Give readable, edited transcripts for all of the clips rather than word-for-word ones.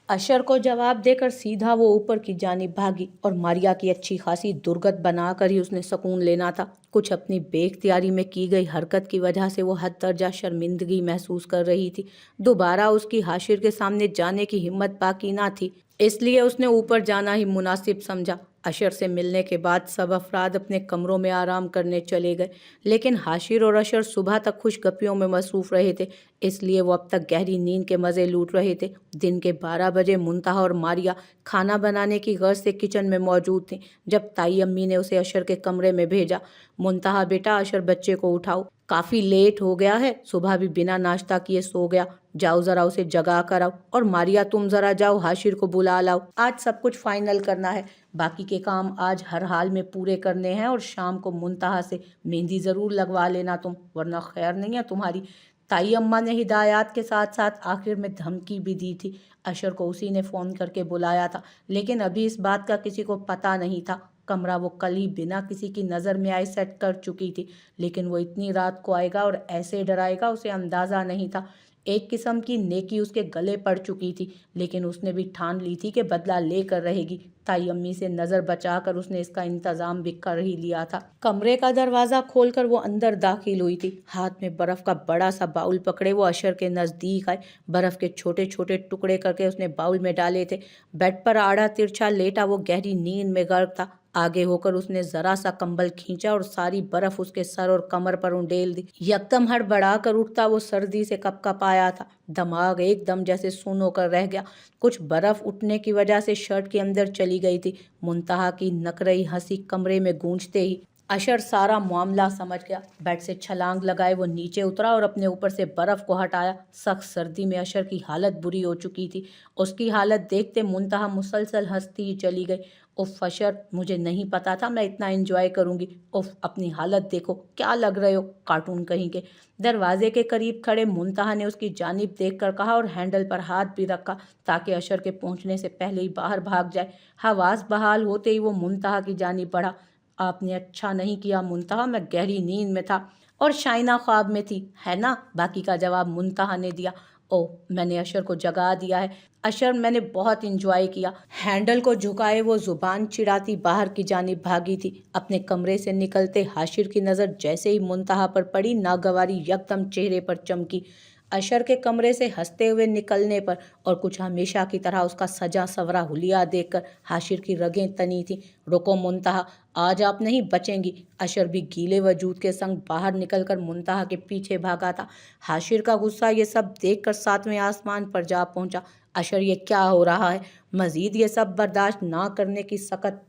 अशर को जवाब देकर सीधा वो ऊपर की जानिब भागी और मारिया की अच्छी खासी दुर्गत बनाकर ही उसने सुकून लेना था। कुछ अपनी बेख्तियारी में की गई हरकत की वजह से वो हद दर्जा शर्मिंदगी महसूस कर रही थी। दोबारा उसकी हाशिर के सामने जाने की हिम्मत बाकी ना थी, इसलिए उसने ऊपर जाना ही मुनासिब समझा। अशर से मिलने के बाद सब अफराद अपने कमरों में आराम करने चले गए, लेकिन हाशिर और अशर सुबह तक खुशगपियों में मसरूफ़ रहे थे, इसलिए वो अब तक गहरी नींद के मज़े लूट रहे थे। दिन के 12 बजे मुंतहा और मारिया खाना बनाने की गर्ज से किचन में मौजूद थी जब ताई अम्मी ने उसे अशर के कमरे में भेजा। मुंतहा, बेटा अशर बच्चे को उठाओ, काफ़ी लेट हो गया है, सुबह भी बिना नाश्ता किए सो गया, जाओ ज़रा उसे जगा कर आओ। और मारिया, तुम ज़रा जाओ हाशिर को बुला लाओ, आज सब कुछ फाइनल करना है, बाकी के काम आज हर हाल में पूरे करने हैं। और शाम को मुंतहा से मेहंदी ज़रूर लगवा लेना तुम, वरना खैर नहीं है तुम्हारी। ताई अम्मा ने हिदायत के साथ साथ आखिर में धमकी भी दी थी। अशर को उसी ने फ़ोन करके बुलाया था, लेकिन अभी इस बात का किसी को पता नहीं था। कमरा वो कल ही बिना किसी की नज़र में आए सेट कर चुकी थी, लेकिन वो इतनी रात को आएगा और ऐसे डराएगा उसे अंदाज़ा नहीं था। एक किस्म की नेकी उसके गले पड़ चुकी थी, लेकिन उसने भी ठान ली थी कि बदला लेकर रहेगी। ताई अम्मी से नज़र बचाकर उसने इसका इंतज़ाम भी कर ही लिया था। कमरे का दरवाज़ा खोलकर वो अंदर दाखिल हुई थी। हाथ में बर्फ़ का बड़ा सा बाउल पकड़े वो अशर के नज़दीक आए। बर्फ़ के छोटे छोटे टुकड़े करके उसने बाउल में डाले थे। बेड पर आड़ा तिरछा लेटा वो गहरी नींद में गर्क था। आगे होकर उसने ज़रा सा कंबल खींचा और सारी बर्फ़ उसके सर और कमर पर उंडेल दी। यकदम हड़बड़ा कर उठता वो सर्दी से कँप आया था। दिमाग एकदम जैसे सुन्न होकर रह गया। कुछ बर्फ़ उठने की वजह से शर्ट के अंदर चली गई थी। मुंतहा की नकरई हंसी कमरे में गूंजते ही अशर सारा मामला समझ गया। बेड से छलांग लगाए वो नीचे उतरा और अपने ऊपर से बर्फ़ को हटाया। सख्त सर्दी में अशर की हालत बुरी हो चुकी थी। उसकी हालत देखते मुंतहा मुसलसल हंसती ही चली गई। उफ अशर, मुझे नहीं पता था मैं इतना एंजॉय करूंगी। उफ, अपनी हालत देखो, क्या लग रहे हो, कार्टून कहीं के। दरवाजे के करीब खड़े मुंतहा ने उसकी जानिब देखकर कहा और हैंडल पर हाथ भी रखा ताकि अशर के पहुंचने से पहले ही बाहर भाग जाए। हवास बहाल होते ही वो मुंतहा की जानिब बढ़ा। आपने अच्छा नहीं किया मुंतहा, मैं गहरी नींद में था और शाइना ख्वाब में थी, है ना? बाकी का जवाब मुंतहा ने दिया। ओह, मैंने अशर को जगा दिया है। अशर, मैंने बहुत इंजॉय किया। हैंडल को झुकाए वो जुबान चिढ़ाती बाहर की जानिब भागी थी। अपने कमरे से निकलते हाशिर की नज़र जैसे ही मुंतहा पर पड़ी, नागवारी यकदम चेहरे पर चमकी। अशर के कमरे से हंसते हुए निकलने पर और कुछ हमेशा की तरह उसका सजा सवरा हुलिया देखकर हाशिर की रगें तनी थी। रुको मुंतहा, आज आप नहीं बचेंगी। अशर भी गीले वजूद के संग बाहर निकलकर मुंतहा के पीछे भागा था। हाशिर का गुस्सा ये सब देखकर सातवें आसमान पर जा पहुंचा। अशर, ये क्या हो रहा है? मजीद ये सब बर्दाश्त ना करने की सकत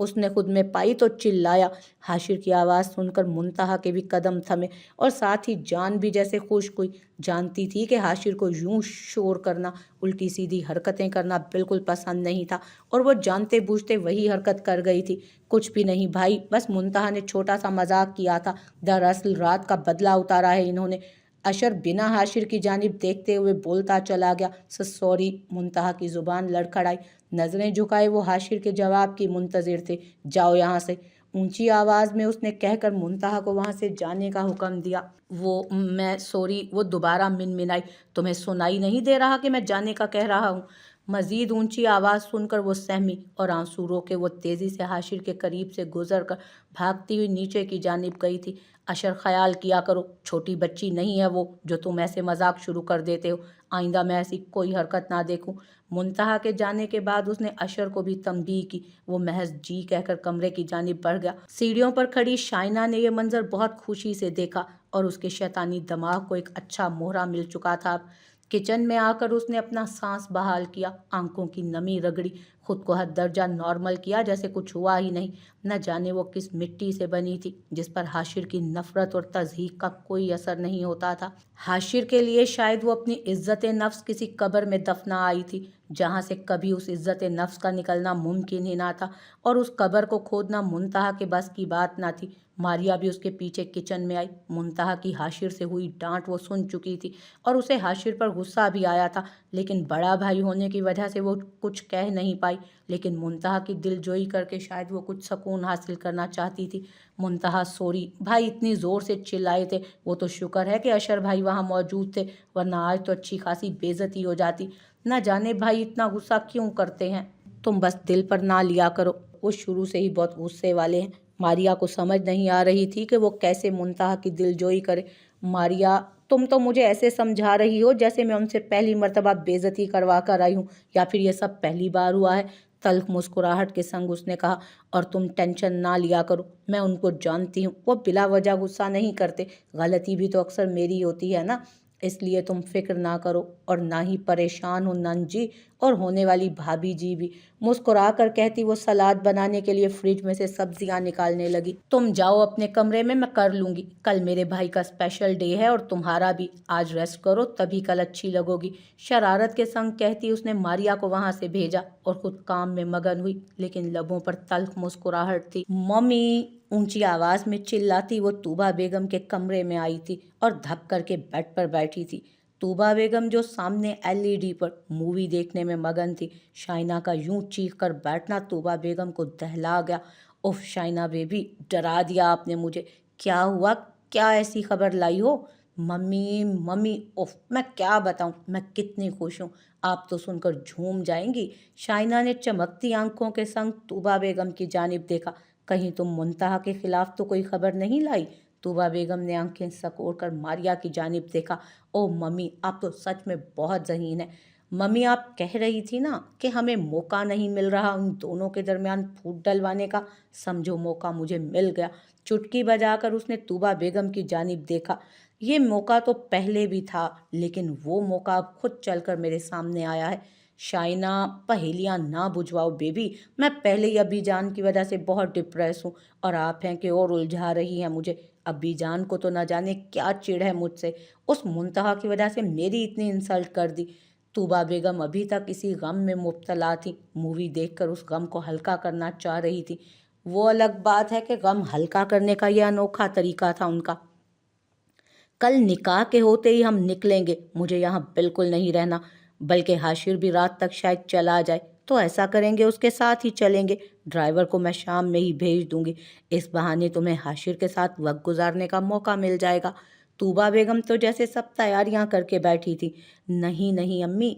उसने खुद में पाई तो चिल्लाया। हाशिर की आवाज़ सुनकर मुंतहा के भी कदम थमे और साथ ही जान भी जैसे खुश्क हुई। जानती थी कि हाशिर को यूं शोर करना, उल्टी सीधी हरकतें करना बिल्कुल पसंद नहीं था और वो जानते बूझते वही हरकत कर गई थी। कुछ भी नहीं भाई, बस मुंतहा ने छोटा सा मजाक किया था, दरअसल रात का बदला उतारा है इन्होंने। अशर बिना हाशिर की जानिब देखते हुए बोलता चला गया। सॉरी। मुंतहा की जुबान लड़खड़ाई। नजरें झुकाए वो हाशिर के जवाब की मुंतजिर थे। जाओ यहाँ से, ऊंची आवाज में उसने कहकर मुंतहा को वहां से जाने का हुक्म दिया। मैं सॉरी, वो दोबारा मिनमिनाई। तुम्हें सुनाई नहीं दे रहा कि मैं जाने का कह रहा हूँ? मजीद ऊंची आवाज़ सुनकर वो सहमी और आंसू रोके वो तेज़ी से हाशिर के करीब से गुजर कर भागती हुई नीचे की जानिब गई थी। अशर, ख्याल किया करो, छोटी बच्ची नहीं है वो जो तुम ऐसे मजाक शुरू कर देते हो। आइंदा मैं ऐसी कोई हरकत ना देखूं। मुंतहा के जाने के बाद उसने अशर को भी तंबीह की। वो महज जी कहकर कमरे की जानिब बढ़ गया। सीढ़ियों पर खड़ी शाइना ने यह मंजर बहुत खुशी से देखा और उसके शैतानी दिमाग को एक अच्छा मोहरा मिल चुका था। किचन में आकर उसने अपना सांस बहाल किया, आंखों की नमी रगड़ी, खुद को हद दर्जा नॉर्मल किया जैसे कुछ हुआ ही नहीं। न जाने वो किस मिट्टी से बनी थी जिस पर हाशिर की नफरत और तज़हीक का कोई असर नहीं होता था। हाशिर के लिए शायद वो अपनी इज्जत नफ्स किसी कब्र में दफना आई थी जहाँ से कभी उस इज्जत नफ्स का निकलना मुमकिन ही ना था और उस कब्र को खोदना मुंतहा के बस की बात ना थी। मारिया भी उसके पीछे किचन में आई। मुंतहा की हाशिर से हुई डांट वो सुन चुकी थी और उसे हाशिर पर गुस्सा भी आया था, लेकिन बड़ा भाई होने की वजह से वो कुछ कह नहीं पाई। लेकिन मुंतहा की दिलजोई करके शायद वो कुछ सुकून हासिल करना चाहती थी। मुंतहा, सॉरी भाई, इतनी ज़ोर से चिल्लाए थे, वो तो शुक्र है कि अशर भाई वहाँ मौजूद थे, वरना आज तो अच्छी खासी बेइज्जती हो जाती। نہ جانے भाई इतना गुस्सा क्यों करते हैं, तुम बस दिल पर ना लिया करो, वो शुरू से ही बहुत गुस्से वाले हैं। मारिया को समझ नहीं आ रही थी कि वो कैसे मुंतहा की दिलजोई करे। मारिया, तुम तो मुझे ऐसे समझा रही हो जैसे मैं उनसे पहली मर्तबा बेइज्जती करवा कर आई हूँ, या फिर ये सब पहली बार हुआ है। तल्ख मुस्कुराहट के संग उसने कहा, और तुम टेंशन ना लिया करो, मैं उनको जानती हूँ, वो बिला वजह गुस्सा नहीं करते, गलती भी तो अक्सर मेरी होती है ना, इसलिए तुम फिक्र ना करो, और ना ही परेशान हो नंजी और होने वाली भाभी जी भी। मुस्कुरा कर कहती वो सलाद बनाने के लिए फ्रिज में से सब्जियां निकालने लगी। तुम जाओ अपने कमरे में, मैं कर लूंगी, कल मेरे भाई का स्पेशल डे है और तुम्हारा भी, आज रेस्ट करो तभी कल अच्छी लगोगी। शरारत के संग कहती उसने मारिया को वहां से भेजा और खुद काम में मगन हुई, लेकिन लबों पर तल्ख मुस्कुराहट थी। मम्मी, ऊंची आवाज में चिल्लाती वो तूबा बेगम के कमरे में आई थी और धप करके बेड पर बैठी थी। तूबा बेगम जो सामने एलईडी पर मूवी देखने में मगन थी। शाइना का यूं चीख कर बैठना तूबा बेगम को दहला गया। उफ शाइना बेबी, डरा दिया आपने मुझे। क्या हुआ, क्या ऐसी खबर लाई हो? मम्मी मम्मी, उफ मैं क्या बताऊं, मैं कितनी खुश हूँ, आप तो सुनकर झूम जाएंगी। शाइना ने चमकती आंखों के संग तूबा बेगम की जानिब देखा। कहीं तुम मुंतहा के खिलाफ तो कोई खबर नहीं लाई? तूबा बेगम ने आंखें सकोड़ कर मारिया की जानिब देखा। ओ मम्मी, आप तो सच में बहुत ज़हीन है। मम्मी, आप कह रही थी ना कि हमें मौका नहीं मिल रहा उन दोनों के दरमियान फूट डलवाने का। समझो मौका मुझे मिल गया। चुटकी बजाकर उसने तूबा बेगम की जानिब देखा। ये मौका तो पहले भी था, लेकिन वो मौका अब खुद चलकर मेरे सामने आया है। शाइना, पहेलियां ना बुझवाओ बेबी, मैं पहले ही अभी जान की वजह से बहुत डिप्रेस हूँ, और आप हैं कि और उलझा रही हैं मुझे। अभी जान को तो न जाने क्या चिढ़ है मुझसे, उस मुंतहा की वजह से मेरी इतनी इंसल्ट कर दी। तूबा बेगम अभी तक इसी गम में मुब्तला थी, मूवी देखकर उस गम को हल्का करना चाह रही थी। वो अलग बात है कि गम हल्का करने का यह अनोखा तरीका था उनका। कल निकाह के होते ही हम निकलेंगे, मुझे यहाँ बिल्कुल नहीं रहना, बल्कि हाशिर भी रात तक शायद चला जाए, तो ऐसा करेंगे उसके साथ ही चलेंगे। ड्राइवर को मैं शाम में ही भेज दूंगी, इस बहाने तुम्हें हाशिर के साथ वक्त गुजारने का मौका मिल जाएगा। तूबा बेगम तो जैसे सब तैयारियां करके बैठी थी। नहीं नहीं अम्मी,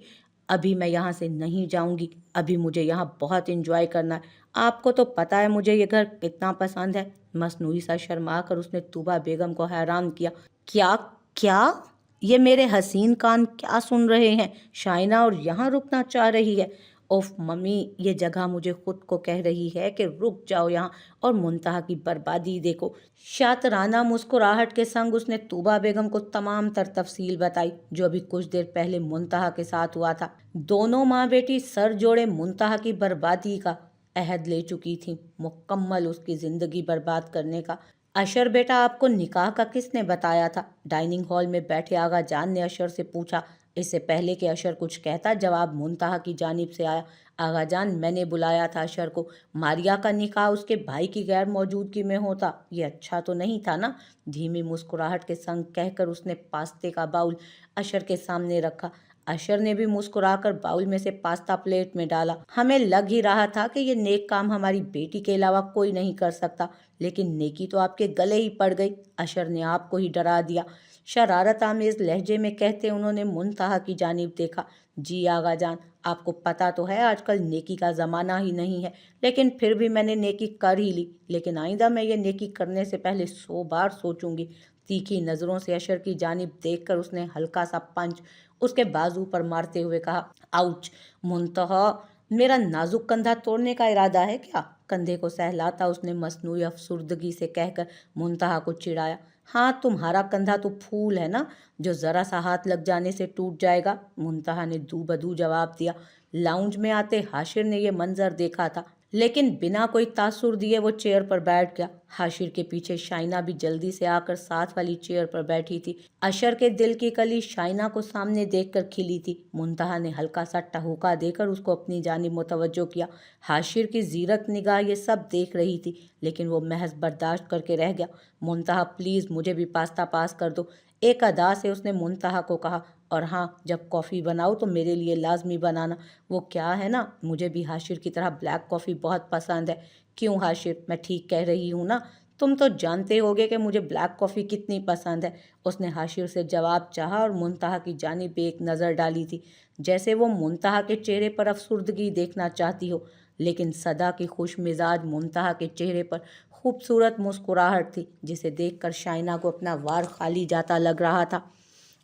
अभी मैं यहाँ से नहीं जाऊंगी, अभी मुझे यहाँ बहुत इंजॉय करना है। आपको तो पता है मुझे ये घर कितना पसंद है। मसनूई सा शर्मा कर उसने तूबा बेगम को हैरान किया। क्या क्या, ये मेरे हसीन कान क्या सुन रहे हैं? शाइना और यहाँ रुकना चाह रही है? ओफ मम्मी, ये जगह मुझे खुद को कह रही है कि रुक जाओ यहाँ और मुंतहा की बर्बादी देखो। शातराना मुस्कुराहट के संग उसने तूबा बेगम को तमाम तर तफसील बताई जो अभी कुछ देर पहले मुंतहा के साथ हुआ था। दोनों माँ बेटी सर जोड़े मुंतहा की बर्बादी का अहद ले चुकी थी, मुकम्मल उसकी जिंदगी बर्बाद करने का। अशर बेटा, आपको निकाह का किसने बताया था? डाइनिंग हॉल में बैठे आगा जान ने अशर से पूछा। इससे पहले कि अशर कुछ कहता, जवाब मुंतहा की जानिब से आया। आगा जान, मैंने बुलाया था अशर को। मारिया का निकाह उसके भाई की गैर मौजूदगी में होता, ये अच्छा तो नहीं था ना? धीमी मुस्कुराहट के संग कहकर उसने पास्ते का बाउल अशर के सामने रखा। अशर ने भी मुस्कुराकर बाउल में से पास्ता प्लेट में डाला। हमें लग ही रहा था कि ये नेक काम हमारी बेटी के अलावा कोई नहीं कर सकता, लेकिन नेकी तो आपके गले ही पड़ गई। अशर ने आपको ही डरा दिया। शरारत आमेज लहजे में कहते उन्होंने मुंतहा की जानिब देखा। जी आगा जान, आपको पता तो है आजकल नेकी का ज़माना ही नहीं है, लेकिन फिर भी मैंने नेकी कर ही ली, लेकिन आइंदा मैं ये नेकी करने से पहले 100 बार सोचूंगी। तीखी नज़रों से अशर की जानिब देखकर उसने हल्का सा पंच उसके बाजू पर मारते हुए कहा, आउच। मुंतहा, मेरा नाजुक कंधा तोड़ने का इरादा है क्या? कंधे को सहलाता उसने मसनूई अफसुर्दगी से कहकर मुंतहा को चिढ़ाया। हाँ, तुम्हारा कंधा तो फूल है ना, जो ज़रा सा हाथ लग जाने से टूट जाएगा। मुंतहा ने दू बदू जवाब दिया। लाउंज में आते हाशिर ने यह मंजर देखा था, लेकिन बिना कोई तासुर दिए वो चेयर पर बैठ गया। हाशिर के पीछे शाइना भी जल्दी से आकर साथ वाली चेयर पर बैठी थी। अशर के दिल की कली शाइना को सामने देखकर खिली थी। मुंतहा ने हल्का सा टहुका देकर उसको अपनी जानिब मुतवज्जो किया। हाशिर की जीरक निगाह ये सब देख रही थी, लेकिन वो महज बर्दाश्त करके रह गया। मुंतहा, प्लीज़ मुझे भी पास्ता पास कर दो, एक अदा से उसने मुंतहा को कहा। और हाँ, जब कॉफ़ी बनाओ तो मेरे लिए लाजमी बनाना। वो क्या है ना, मुझे भी हाशिर की तरह ब्लैक कॉफ़ी बहुत पसंद है। क्यों हाशिर, मैं ठीक कह रही हूँ ना? तुम तो जानते होगे कि मुझे ब्लैक कॉफ़ी कितनी पसंद है। उसने हाशिर से जवाब चाहा और मुंतहा की जानिब एक नज़र डाली थी। जैसे वो मुंतहा के चेहरे पर अफसुर्दगी देखना चाहती हो, लेकिन सदा की खुश मिजाज मुंतहा के चेहरे पर खूबसूरत मुस्कुराहट थी जिसे देखकर शाइना को अपना वार खाली जाता लग रहा था।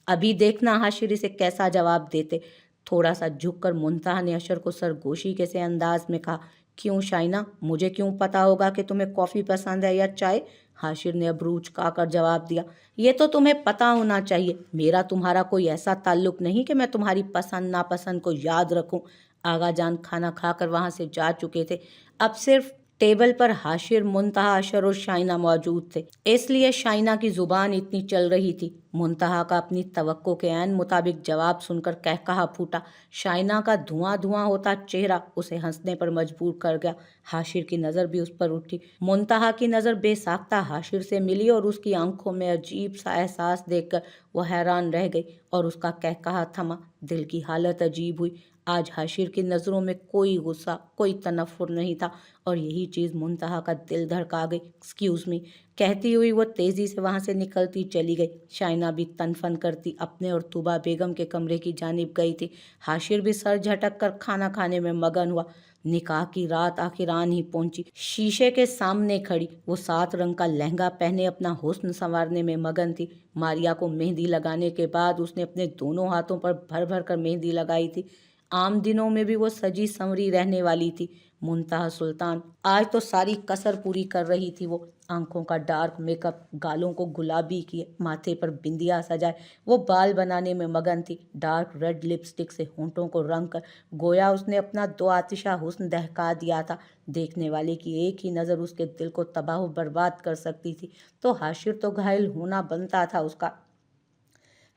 अभी देखना हाशिर इसे कैसा जवाब देते। थोड़ा सा झुककर मुंतहा ने अशर को सरगोशी के से अंदाज में कहा, क्यों शाइना, मुझे क्यों पता होगा कि तुम्हें कॉफ़ी पसंद है या चाय? हाशिर ने अबरू उचकाकर जवाब दिया, ये तो तुम्हें पता होना चाहिए। मेरा तुम्हारा कोई ऐसा ताल्लुक नहीं कि मैं तुम्हारी पसंद नापसंद को याद रखूं। आगा जान खाना खाकर वहां से जा चुके थे। अब सिर्फ टेबल पर हाशिर, मुंतहा, अशर और शाइना मौजूद थे, इसलिए शाइना की जुबान इतनी चल रही थी। मुंतहा का अपनी तवक्को के ऐन मुताबिक जवाब सुनकर कहकहा फूटा। शाइना का धुआं धुआं होता चेहरा उसे हंसने पर मजबूर कर गया। हाशिर की नज़र भी उस पर उठी। मुंतहा की नज़र बेसाख्ता हाशिर से मिली और उसकी आंखों में अजीब सा एहसास देखकर वह हैरान रह गई और उसका कहकहा थमा। दिल की हालत अजीब हुई। आज हाशिर की नज़रों में कोई गुस्सा, कोई तनफ्फुर नहीं था और यही चीज़ मुंतहा का दिल धड़का गई। एक्सक्यूज़ मी कहती हुई वो तेज़ी से वहाँ से निकलती चली गई। शाइना भी तनफन करती अपने और तुबा बेगम के कमरे की जानिब गई थी। हाशिर भी सर झटक कर खाना खाने में मगन हुआ। निकाह की रात आखिर आन ही पहुंची। शीशे के सामने खड़ी वो 7 रंग का लहंगा पहने अपना हुस्न संवारने में मगन थी। मारिया को मेहंदी लगाने के बाद उसने अपने दोनों हाथों पर भर भर कर मेहंदी लगाई थी। आम दिनों में भी वो सजी संवरी रहने वाली थी। मुंतहा सुल्तान आज तो सारी कसर पूरी कर रही थी। वो आंखों का डार्क मेकअप, गालों को गुलाबी किए, माथे पर बिंदिया सजाए वो बाल बनाने में मगन थी। डार्क रेड लिपस्टिक से होंठों को रंग कर गोया उसने अपना दो आतिशा हुस्न दहका दिया था। देखने वाले की एक ही नज़र उसके दिल को तबाह बर्बाद कर सकती थी, तो हाशिर तो घायल होना बनता था उसका।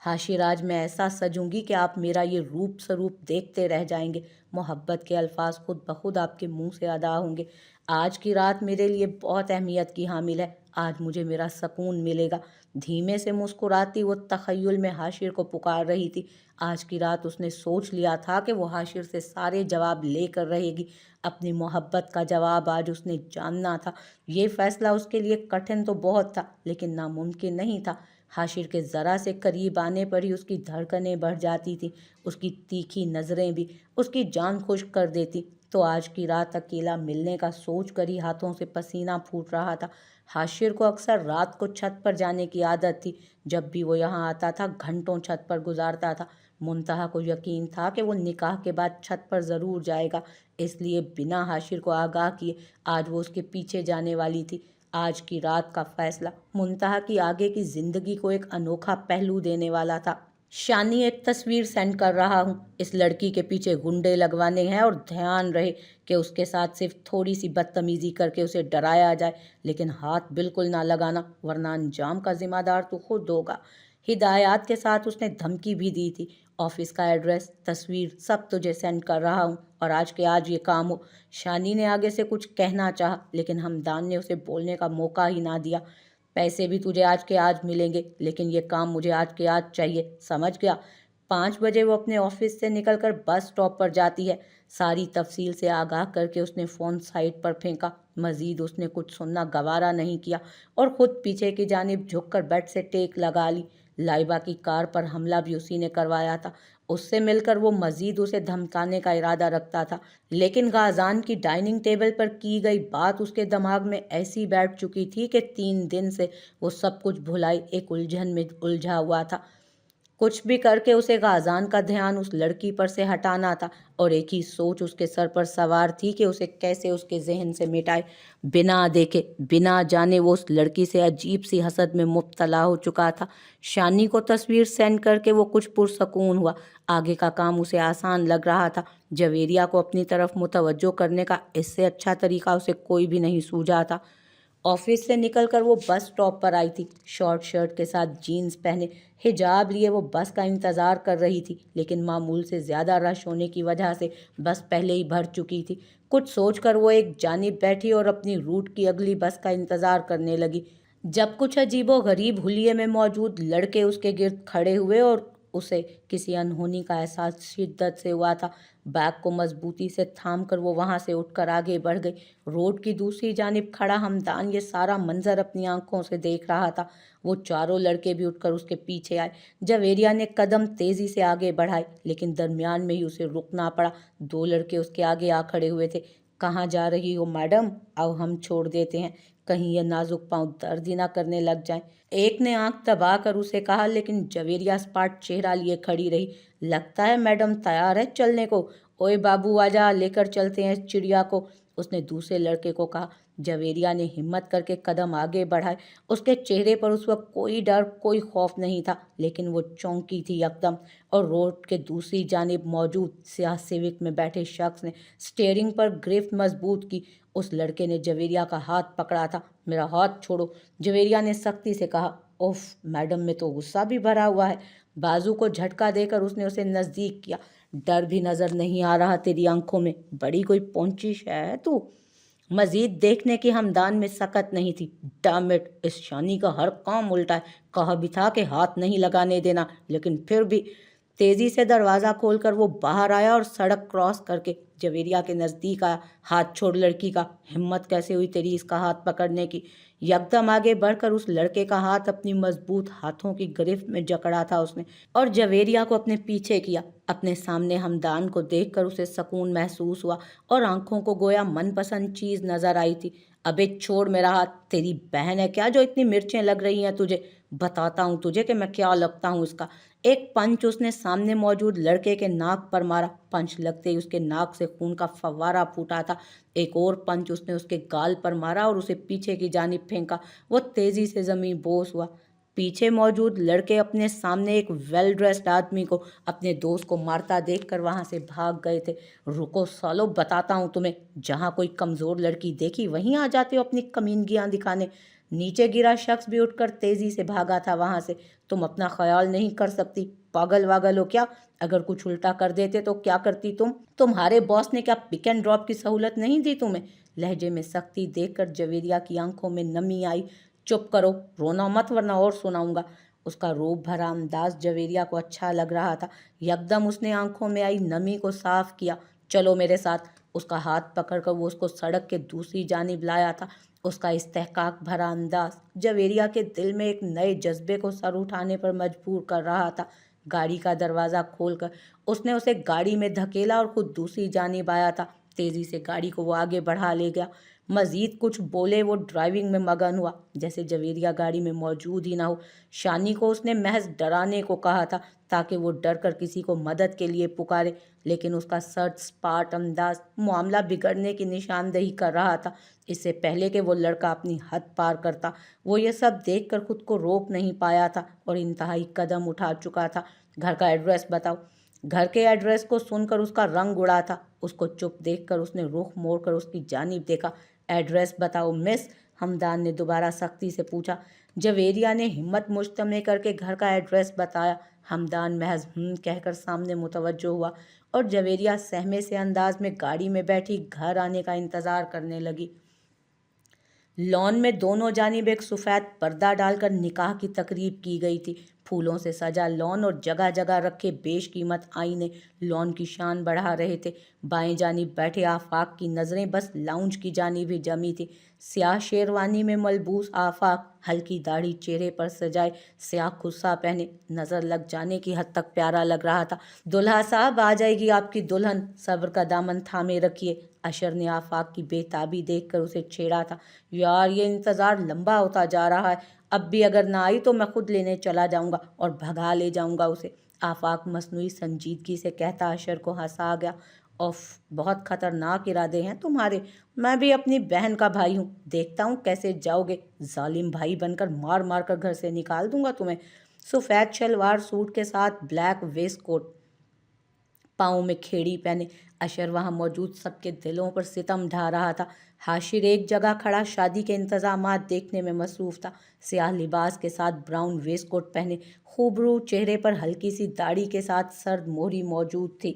हाशिर आज मैं ऐसा सजूंगी कि आप मेरा ये रूप स्वरूप देखते रह जाएंगे। मोहब्बत के अल्फाज खुद ब खुद आपके मुंह से अदा होंगे। आज की रात मेरे लिए बहुत अहमियत की हामिल है। आज मुझे मेरा सुकून मिलेगा। धीमे से मुस्कुराती वो तखय्युल में हाशिर को पुकार रही थी। आज की रात उसने सोच लिया था कि वो हाशिर से सारे जवाब लेकर रहेगी। अपनी मोहब्बत का जवाब आज उसने जानना था। ये फैसला उसके लिए कठिन तो बहुत था, लेकिन नामुमकिन नहीं था। हाशिर के ज़रा से करीब आने पर ही उसकी धड़कनें बढ़ जाती थी। उसकी तीखी नज़रें भी उसकी जान खुश कर देती। तो आज की रात अकेला मिलने का सोच कर ही हाथों से पसीना फूट रहा था। हाशिर को अक्सर रात को छत पर जाने की आदत थी। जब भी वो यहाँ आता था घंटों छत पर गुजारता था। मुंतहा को यकीन था कि वो निकाह के बाद छत पर ज़रूर जाएगा, इसलिए बिना हाशिर को आगाह किए आज वो उसके पीछे जाने वाली थी। आज की रात का फैसला मुंतहा की आगे की जिंदगी को एक अनोखा पहलू देने वाला था। शानी, एक तस्वीर सेंड कर रहा हूँ। इस लड़की के पीछे गुंडे लगवाने हैं और ध्यान रहे कि उसके साथ सिर्फ थोड़ी सी बदतमीजी करके उसे डराया जाए, लेकिन हाथ बिल्कुल ना लगाना, वरना अंजाम का जिम्मेदार तो खुद होगा। हिदायत के साथ उसने धमकी भी दी थी। ऑफिस का एड्रेस, तस्वीर सब तुझे सेंड कर रहा हूँ और आज के आज ये काम हो। शानी ने आगे से कुछ कहना चाहा, लेकिन हमदान ने उसे बोलने का मौका ही ना दिया। पैसे भी तुझे आज के आज मिलेंगे, लेकिन ये काम मुझे आज के आज चाहिए, समझ गया? 5 बजे वो अपने ऑफिस से निकलकर बस स्टॉप पर जाती है। सारी तफसील से आगाह करके उसने फ़ोन साइड पर फेंका। मजीद उसने कुछ सुनना गवारा नहीं किया और ख़ुद पीछे की जानिब झुककर बेड से टेक लगा ली। लाइबा की कार पर हमला भी उसी ने करवाया था। उससे मिलकर वो मजीद उसे धमकाने का इरादा रखता था, लेकिन गाज़ान की डाइनिंग टेबल पर की गई बात उसके दिमाग में ऐसी बैठ चुकी थी कि 3 दिन से वो सब कुछ भुलाई एक उलझन में उलझा हुआ था। कुछ भी करके उसे गाज़ान का ध्यान उस लड़की पर से हटाना था और एक ही सोच उसके सर पर सवार थी कि उसे कैसे उसके जहन से मिटाए। बिना देखे बिना जाने वो उस लड़की से अजीब सी हसद में मुब्तला हो चुका था। शानी को तस्वीर सेंड करके वो कुछ पुरसकून हुआ। आगे का काम उसे आसान लग रहा था। जवेरिया को अपनी तरफ मुतवज्जो करने का इससे अच्छा तरीका उसे कोई भी नहीं सूझा था। ऑफिस से निकलकर वो बस स्टॉप पर आई थी। शॉर्ट शर्ट के साथ जीन्स पहने, हिजाब लिए वो बस का इंतज़ार कर रही थी, लेकिन मामूल से ज़्यादा रश होने की वजह से बस पहले ही भर चुकी थी। कुछ सोचकर वो एक जानिब बैठी और अपनी रूट की अगली बस का इंतज़ार करने लगी, जब कुछ अजीबो गरीब हुलिये में मौजूद लड़के उसके गिर्द खड़े हुए और उसे किसी अनहोनी का एहसास शिद्दत से हुआ था। बैग को मजबूती से थाम कर वो वहाँ से उठकर आगे बढ़ गई। रोड की दूसरी जानिब खड़ा हमदान ये सारा मंजर अपनी आंखों से देख रहा था। वो चारों लड़के भी उठकर उसके पीछे आए। जवेरिया ने कदम तेजी से आगे बढ़ाए, लेकिन दरमियान में ही उसे रुकना पड़ा। दो लड़के उसके आगे आ खड़े हुए थे। कहाँ जा रही हो मैडम? आओ हम छोड़ देते हैं, कहीं ये नाजुक पाँव दर्द ही ना करने लग जाए। एक ने आंख दबा कर उसे कहा, लेकिन जवेरिया स्पाट चेहरा लिए खड़ी रही। लगता है मैडम तैयार है चलने को। ओए बाबू आजा, लेकर चलते हैं इस चिड़िया को, उसने दूसरे लड़के को कहा। जवेरिया ने हिम्मत करके कदम आगे बढ़ाए। उसके चेहरे पर उस वक्त कोई डर कोई खौफ नहीं था, लेकिन वो चौंकी थी एकदम। और रोड के दूसरी जानिब मौजूद स्याह सिविक में बैठे शख्स ने स्टीयरिंग पर गिरफ्त मजबूत की। उस लड़के ने जवेरिया का हाथ पकड़ा था। मेरा हाथ छोड़ो, जवेरिया ने सख्ती से कहा। उफ, मैडम में तो गुस्सा भी भरा हुआ है। बाजू को झटका देकर उसने उसे नज़दीक किया। डर भी नजर नहीं आ रहा तेरी आंखों में? बड़ी कोई पहुंची है तू। मजीद देखने की हमदान में सकत नहीं थी। डैम इट, इस शानी का हर काम उल्टा है। कहा भी था कि हाथ नहीं लगाने देना, लेकिन फिर भी। तेजी से दरवाज़ा खोलकर वो बाहर आया और सड़क क्रॉस करके जवेरिया के नज़दीक आया। हाथ छोड़ लड़की का। हिम्मत कैसे हुई तेरी इसका हाथ पकड़ने की? यकदम आगे बढ़कर उस लड़के का हाथ अपनी मजबूत हाथों की गिरफ्त में जकड़ा था उसने, और जवेरिया को अपने पीछे किया। अपने सामने हमदान को देखकर उसे सुकून महसूस हुआ और आंखों को गोया मनपसंद चीज़ नजर आई थी। अबे छोड़ मेरा हाथ। तेरी बहन है क्या जो इतनी मिर्चें लग रही हैं तुझे? बताता हूँ तुझे कि मैं क्या लगता हूँ इसका। एक पंच उसने सामने मौजूद लड़के के नाक पर मारा। पंच लगते ही उसके नाक से खून का फव्वारा फूटा था। एक और पंच उसने उसके गाल पर मारा और उसे पीछे की जानिब फेंका। वो तेजी से जमीन बोस हुआ। पीछे मौजूद लड़के अपने सामने एक वेल ड्रेस्ड आदमी को अपने दोस्त को मारता देखकर वहां से भाग गए थे। रुको सालो, बताता हूँ तुम्हें। जहाँ कोई कमजोर लड़की देखी वहीं आ जाते हो अपनी कमीनगियां दिखाने। नीचे गिरा शख्स भी उठकर तेजी से भागा था वहां से। तुम अपना ख्याल नहीं कर सकती? पागल वागल हो क्या? अगर कुछ उल्टा कर देते तो क्या करती तुम? तुम्हारे बॉस ने क्या पिक एंड ड्रॉप की सहूलत नहीं दी तुम्हें? लहजे में सख्ती देखकर जवेरिया की आंखों में नमी आई। चुप करो, रोना मत वरना और सुनाऊंगा। उसका रूप भरा अंदाज जवेरिया को अच्छा लग रहा था। यकदम उसने आंखों में आई नमी को साफ किया। चलो मेरे साथ। उसका हाथ पकड़कर वो उसको सड़क के दूसरी जानिब लाया था। उसका इस्तेहकाक भरा अंदाज जवेरिया के दिल में एक नए जज्बे को सर उठाने पर मजबूर कर रहा था। गाड़ी का दरवाज़ा खोलकर उसने उसे गाड़ी में धकेला और खुद दूसरी जानिब आया था। तेजी से गाड़ी को वो आगे बढ़ा ले गया। मजीद कुछ बोले वो ड्राइविंग में मगन हुआ, जैसे जवेरिया गाड़ी में मौजूद ही ना हो। शानी को उसने महज डराने को कहा था ताकि वो डर कर किसी को मदद के लिए पुकारे, लेकिन उसका सर्च स्पाट अंदाज मामला बिगड़ने की निशानदेही कर रहा था। इससे पहले कि वो लड़का अपनी हद पार करता, वो ये सब देखकर खुद को रोक नहीं पाया था और इंतहाई कदम उठा चुका था। घर का एड्रेस बताओ। घर के एड्रेस को सुनकर उसका रंग उड़ा था। उसको चुप देखकर उसने रुख मोड़कर उसकी जानिब देखा। एड्रेस बताओ मिस, हमदान ने दोबारा सख्ती से पूछा। जवेरिया ने हिम्मत मुश्तमे करके घर का एड्रेस बताया। हमदान महज कहकर सामने मुतवज्जो हुआ और जवेरिया सहमे से अंदाज में गाड़ी में बैठी घर आने का इंतजार करने लगी। लॉन में दोनों जानिब एक सफ़ेद पर्दा डालकर निकाह की तकरीब की गई थी। फूलों से सजा लॉन और जगह जगह रखे बेशकीमत आईने लॉन की शान बढ़ा रहे थे। बाएं जानिब बैठे आफाक की नज़रें बस लाउंज की जानिब ही जमी थी। स्याह शेरवानी में मलबूस आफाक हल्की दाढ़ी चेहरे पर सजाए, स्याह खुस्सा पहने, नज़र लग जाने की हद तक प्यारा लग रहा था। दुल्हा साहब, आ जाएगी आपकी दुल्हन, सब्र का दामन थामे रखिए। अशर ने आफाक की बेताबी देखकर उसे छेड़ा था। यार ये इंतज़ार लंबा होता जा रहा है। अब भी अगर ना आई तो मैं खुद लेने चला जाऊंगा और भगा ले जाऊंगा उसे, आफाक मसनूई संजीदगी से कहता अशर को हंसा गया। उफ, बहुत खतरनाक इरादे हैं तुम्हारे। मैं भी अपनी बहन का भाई हूँ, देखता हूँ कैसे जाओगे। जालिम भाई बनकर मार मार कर घर से निकाल दूंगा तुम्हें। सफ़ेद शलवार सूट के साथ ब्लैक वेस्ट कोट, पाँव में खेड़ी पहने अशर वहाँ मौजूद सबके दिलों पर सितम ढा रहा था। हाशिर एक जगह खड़ा शादी के इंतजामात देखने में मसरूफ़ था। स्याह लिबास के साथ ब्राउन वेस्ट कोट पहने खूबरू, चेहरे पर हल्की सी दाढ़ी के साथ सर्द मोहरी मौजूद थी।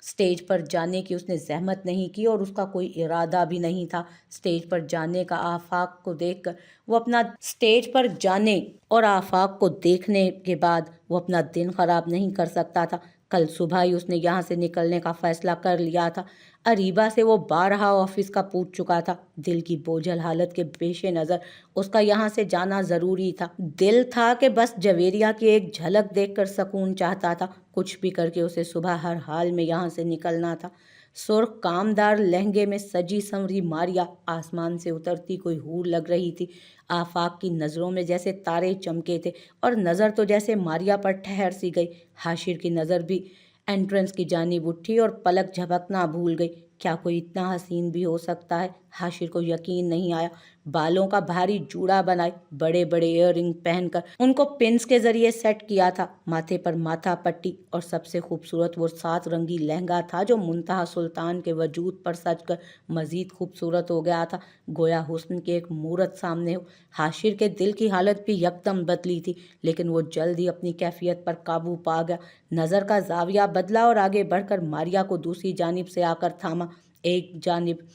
स्टेज पर जाने की उसने ज़हमत नहीं की और उसका कोई इरादा भी नहीं था। स्टेज पर जाने का आफाक को देखकर वो अपना स्टेज पर जाने और आफाक को देखने के बाद वो अपना दिन ख़राब नहीं कर सकता था। कल सुबह ही उसने यहाँ से निकलने का फ़ैसला कर लिया था। अरीबा से वो बारहा ऑफिस का पूछ चुका था। दिल की बोझल हालत के पेश नज़र उसका यहाँ से जाना ज़रूरी था। दिल था कि बस जवेरिया की एक झलक देखकर सुकून चाहता था। कुछ भी करके उसे सुबह हर हाल में यहाँ से निकलना था। सुर्ख कामदार लहंगे में सजी संवरी मारिया आसमान से उतरती कोई हूर लग रही थी। आफाक की नज़रों में जैसे तारे चमके थे और नज़र तो जैसे मारिया पर ठहर सी गई। हाशिर की नज़र भी एंट्रेंस की जानिब उठी और पलक झपकना भूल गई। क्या कोई इतना हसीन भी हो सकता है? हाशिर को यकीन नहीं आया। बालों का भारी जूड़ा बनाए, बड़े बड़े इयररिंग पहनकर उनको पिन्स के जरिए सेट किया था। माथे पर माथा पट्टी और सबसे खूबसूरत वो 7 रंगी लहंगा था जो मुंतहा सुल्तान के वजूद पर सजकर मजीद खूबसूरत हो गया था। गोया हुस्न की एक मूरत सामने हो। हाशिर के दिल की हालत भी यकदम बदली थी, लेकिन वो जल्द ही अपनी कैफियत पर काबू पा गया। नज़र का जाविया बदला और आगे बढ़कर मारिया को दूसरी जानिब से आकर थामा। एक जानिब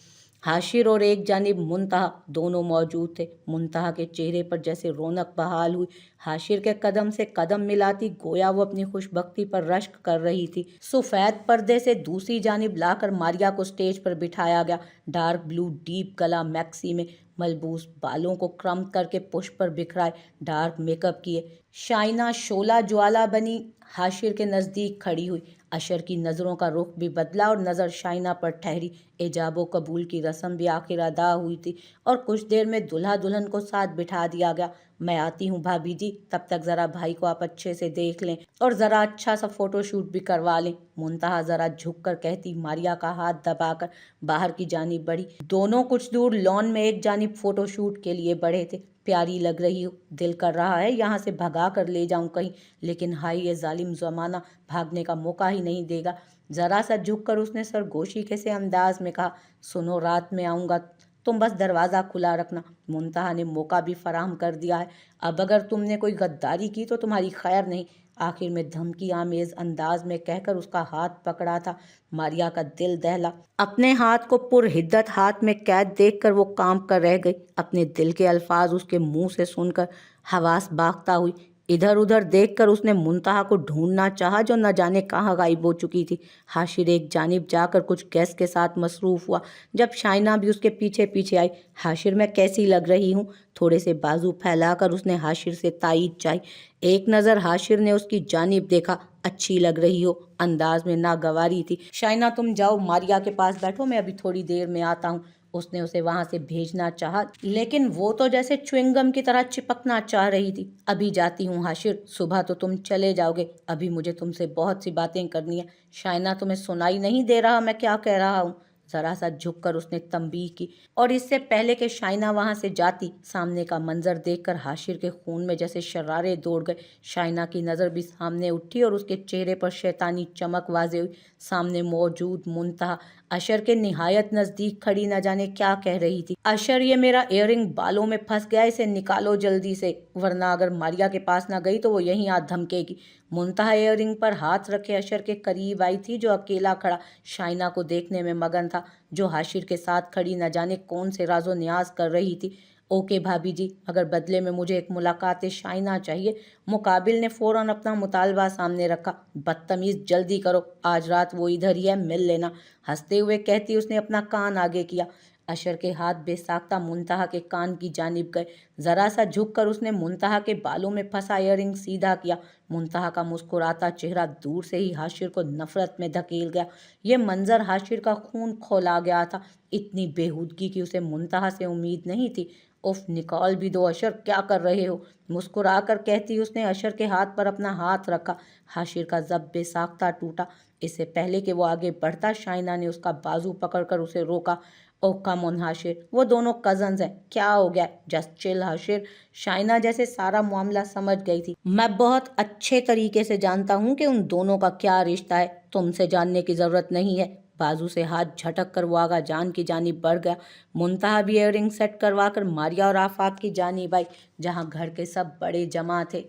हाशिर और एक जानिब मुंतहा दोनों मौजूद थे। मुंतहा के चेहरे पर जैसे रौनक बहाल हुई। हाशिर के कदम से कदम मिलाती गोया वो अपनी खुशबख्ती पर रश्क कर रही थी। सफ़ेद पर्दे से दूसरी जानिब लाकर मारिया को स्टेज पर बिठाया गया। डार्क ब्लू डीप गला मैक्सी में मलबूस बालों को क्रम करके पुश पर बिखराए, डार्क मेकअप किए शाइना शोला ज्वाला बनी हाशिर के नज़दीक खड़ी हुई। अशर की नज़रों का रुख भी बदला और नज़र शाइना पर ठहरी। एजाबो कबूल की रस्म भी आखिर अदा हुई थी और कुछ देर में दूल्हा दुल्हन को साथ बिठा दिया गया। मैं आती हूँ भाभी जी, तब तक ज़रा भाई को आप अच्छे से देख लें और ज़रा अच्छा सा फ़ोटो शूट भी करवा लें। मुंतहा ज़रा झुक कर कहती मारिया का हाथ दबाकर बाहर की जानिब बढ़ी। दोनों कुछ दूर लॉन में एक जानिब फ़ोटो शूट के लिए बढ़े थे। प्यारी लग रही हो, दिल कर रहा है यहाँ से भगा कर ले जाऊं कहीं, लेकिन हाय ये जालिम ज़माना भागने का मौका ही नहीं देगा। ज़रा सा झुक कर उसने सरगोशी के से अंदाज में कहा, सुनो रात में आऊँगा, तुम बस दरवाज़ा खुला रखना। मुंतहा ने मौका भी फराहम कर दिया है। अब अगर तुमने कोई गद्दारी की तो तुम्हारी खैर नहीं, आखिर में धमकी आमेज अंदाज में कहकर उसका हाथ पकड़ा था। मारिया का दिल दहला। अपने हाथ को पुरहिद्दत हाथ में कैद देखकर वो कांप कर रह गई। अपने दिल के अल्फाज उसके मुंह से सुनकर हवास बाख्ता हुई। इधर उधर देखकर उसने मुंतहा को ढूंढना चाहा जो न जाने कहाँ गायब हो चुकी थी। हाशिर एक जानिब जाकर कुछ गैस के साथ मसरूफ़ हुआ। जब शाइना भी उसके पीछे पीछे आई, हाशिर मैं कैसी लग रही हूँ? थोड़े से बाजू फैलाकर उसने हाशिर से तायीद चाही। एक नज़र हाशिर ने उसकी जानिब देखा। अच्छी लग रही हो, अंदाज में नागवारी थी। शाइना तुम जाओ मारिया के पास बैठो, मैं अभी थोड़ी देर में आता हूँ। उसने उसे वहां से भेजना चाहा, लेकिन वो तो जैसे च्युइंगम की तरह चिपकना चाह रही थी। अभी जाती हूँ हाशिर, सुबह तो तुम चले जाओगे, अभी मुझे तुमसे बहुत सी बातें करनी है। शाइना तुम्हें सुनाई नहीं दे रहा मैं क्या कह रहा हूँ? जरा सा झुककर उसने तंबीह की और इससे पहले कि शाइना वहां से जाती, सामने का मंजर देखकर हाशिर के खून में जैसे शरारे दौड़ गए। शाइना की नज़र भी सामने उठी और उसके चेहरे पर शैतानी चमक वाजे हुई। सामने मौजूद मुंतहा अशर के निहायत नज़दीक खड़ी न जाने क्या कह रही थी। अशर ये मेरा इयररिंग बालों में फंस गया, इसे निकालो जल्दी से, वरना अगर मारिया के पास न गई तो वो यहीं आ धमकेगी। मुंतहा इयररिंग पर हाथ रखे अशर के करीब आई थी जो अकेला खड़ा शाइना को देखने में मगन था, जो हाशिर के साथ खड़ी न जाने कौन से राजो न्याज कर रही थी। ओके भाभी जी, मगर बदले में मुझे एक मुलाकात शाइना चाहिए। मुकाबिल ने फ़ौरन अपना मुतालबा सामने रखा। बदतमीज़, जल्दी करो, आज रात वो इधर ही है, मिल लेना। हंसते हुए कहती उसने अपना कान आगे किया। अशर के हाथ बेसाख्ता मुंतहा के कान की जानिब गए। ज़रा सा झुक कर उसने मुंतहा के बालों में फंसा इयररिंग सीधा किया। मुंतहा का मुस्कुराता चेहरा दूर से ही हाशिर को नफरत में धकेल गया। ये मंजर हाशिर का खून खौला गया था। इतनी बेहूदगी की उसे मुंतहा से उम्मीद नहीं थी। उफ, निकाल भी दो अशर, क्या कर रहे हो? मुस्कुरा कर कहती उसने अशर के हाथ पर अपना हाथ रखा। हाशिर का जब बेसाख्ता टूटा। इससे पहले कि वो आगे बढ़ता, शाइना ने उसका बाजू पकड़कर उसे रोका। ओह कम ऑन हाशिर, वो दोनों कजन्स हैं, क्या हो गया? Just chill Hashir. शाइना जैसे सारा मामला समझ गई थी। मैं बहुत अच्छे तरीके से जानता हूँ कि उन दोनों का क्या रिश्ता है, तुमसे जानने की ज़रूरत नहीं है। बाजू से हाथ झटक कर वो आगा जान की जानिब बढ़ गया। मुंतहा भी इयररिंग सेट करवा कर मारिया और आफाक की जानिब आई, जहाँ घर के सब बड़े जमा थे।